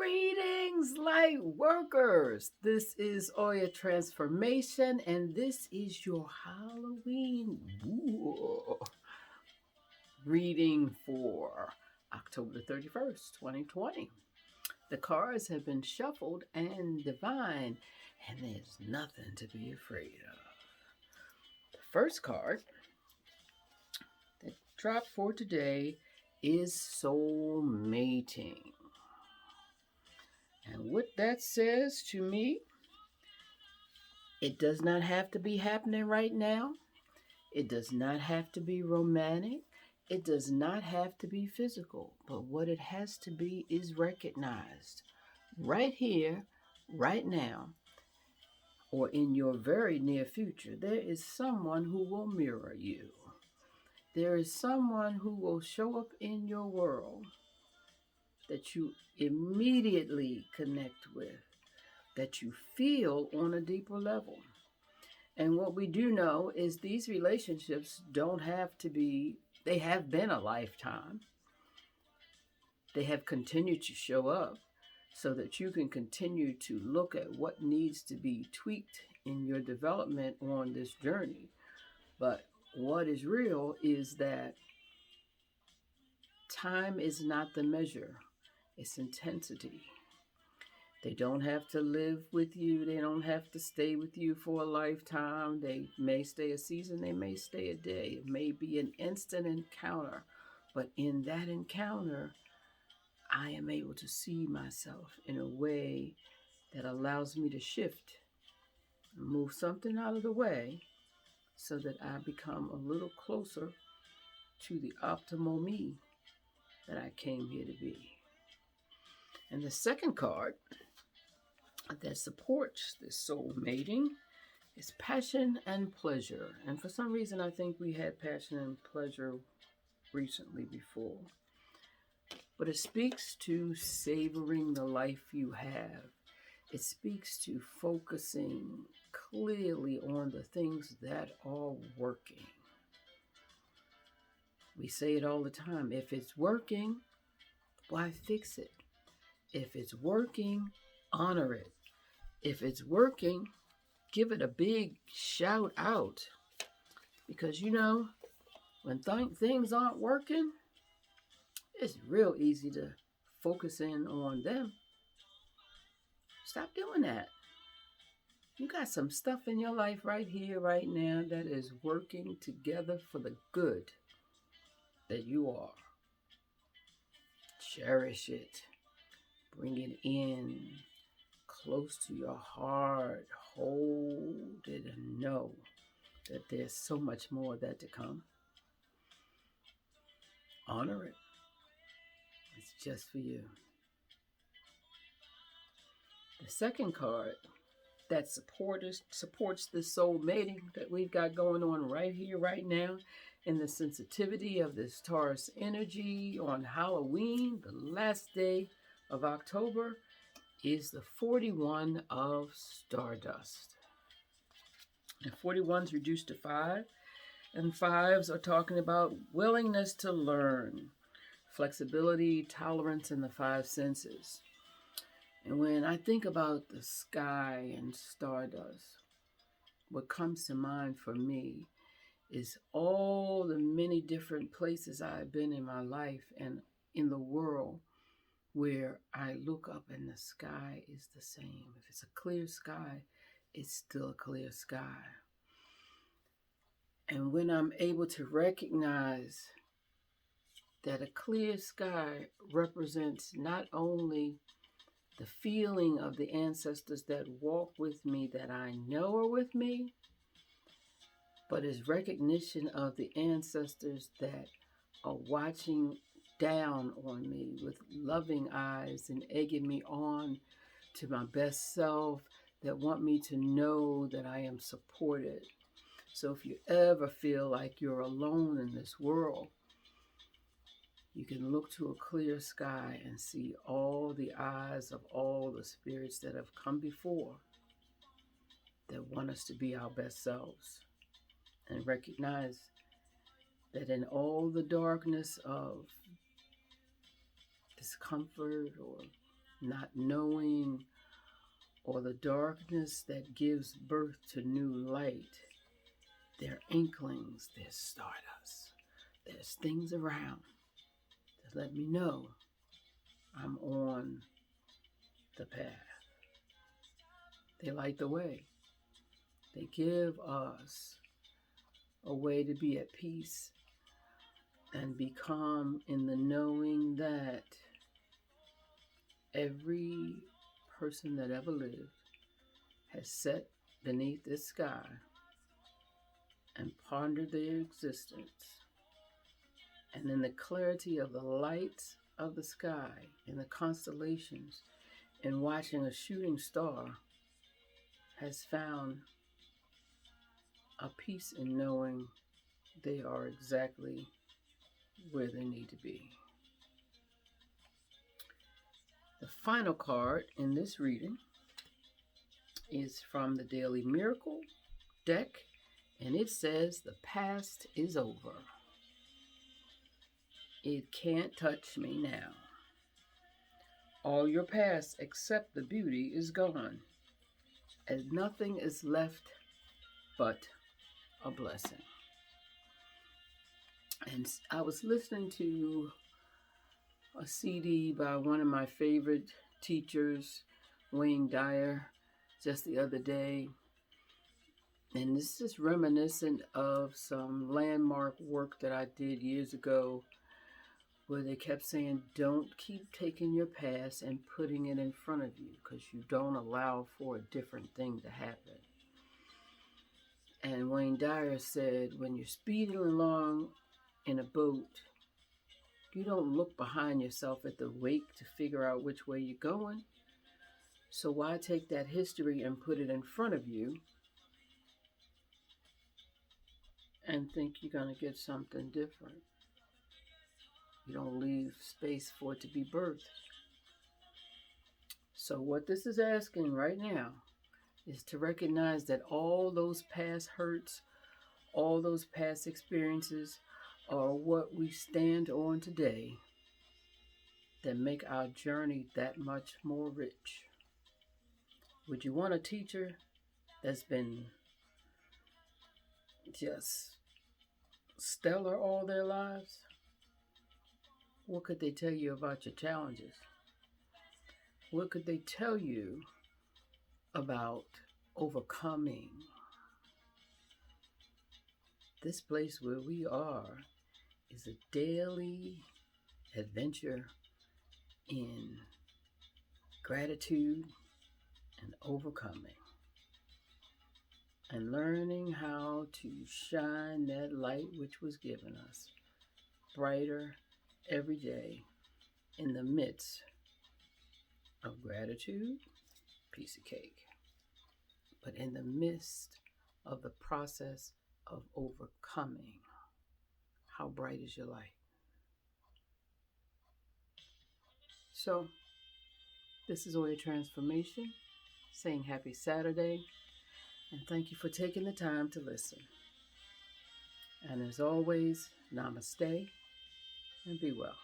Greetings, light workers. This is Oya Transformation, and this is your Halloween reading for October the 31st, 2020. The cards have been shuffled and divine, and there's nothing to be afraid of. The first card that dropped for today is soul mating. And what that says to me, it does not have to be happening right now. It does not have to be romantic. It does not have to be physical. But what it has to be is recognized right here, right now, or in your very near future. There is someone who will mirror you. There is someone who will show up in your world that you immediately connect with, that you feel on a deeper level. And what we do know is these relationships don't have to be, they have been a lifetime. They have continued to show up so that you can continue to look at what needs to be tweaked in your development on this journey. But what is real is that time is not the measure, it's intensity. They don't have to live with you. They don't have to stay with you for a lifetime. They may stay a season. They may stay a day. It may be an instant encounter. But in that encounter, I am able to see myself in a way that allows me to shift and move something out of the way so that I become a little closer to the optimal me that I came here to be. And the second card that supports this soul mating is passion and pleasure. And for some reason, I think we had passion and pleasure recently before. But it speaks to savoring the life you have. It speaks to focusing clearly on the things that are working. We say it all the time. If it's working, why fix it? If it's working, honor it. If it's working, give it a big shout out. Because when things aren't working, it's real easy to focus in on them. Stop doing that. You got some stuff in your life right here, right now, that is working together for the good that you are. Cherish it. Bring it in close to your heart. Hold it and know that there's so much more of that to come. Honor it. It's just for you. The second card that supports the soul mating that we've got going on right here, right now, in the sensitivity of this Taurus energy on Halloween, the last day of October, is the 41 of Stardust. And 41's reduced to 5, and 5s are talking about willingness to learn, flexibility, tolerance, and the 5 senses. And when I think about the sky and stardust, what comes to mind for me is all the many different places I've been in my life and in the world where I look up and the sky is the same. If it's a clear sky, it's still a clear sky. And when I'm able to recognize that a clear sky represents not only the feeling of the ancestors that walk with me, that I know are with me, but is recognition of the ancestors that are watching down on me with loving eyes and egging me on to my best self, that want me to know that I am supported. So if you ever feel like you're alone in this world, you can look to a clear sky and see all the eyes of all the spirits that have come before that want us to be our best selves, and recognize that in all the darkness of discomfort or not knowing, or the darkness that gives birth to new light. They're inklings, they're stardust. There's things around that let me know I'm on the path. They light the way. They give us a way to be at peace and be calm in the knowing that every person that ever lived has sat beneath this sky and pondered their existence. And in the clarity of the lights of the sky, in the constellations, and watching a shooting star, has found a peace in knowing they are exactly where they need to be. The final card in this reading is from the Daily Miracle deck, and it says, "The past is over. It can't touch me now. All your past except the beauty is gone, and nothing is left but a blessing." And I was listening to a CD by one of my favorite teachers, Wayne Dyer, just the other day. And this is reminiscent of some landmark work that I did years ago, where they kept saying, don't keep taking your past and putting it in front of you, because you don't allow for a different thing to happen. And Wayne Dyer said, when you're speeding along in a boat, you don't look behind yourself at the wake to figure out which way you're going. So why take that history and put it in front of you and think you're going to get something different? You don't leave space for it to be birthed. So what this is asking right now is to recognize that all those past hurts, all those past experiences are what we stand on today that make our journey that much more rich. Would you want a teacher that's been just stellar all their lives? What could they tell you about your challenges? What could they tell you about overcoming? This place where we are is a daily adventure in gratitude and overcoming, and learning how to shine that light which was given us brighter every day in the midst of gratitude, piece of cake, but in the midst of the process of overcoming, how bright is your light? So, this is Oya Transformation, saying happy Saturday, and thank you for taking the time to listen. And as always, namaste and be well.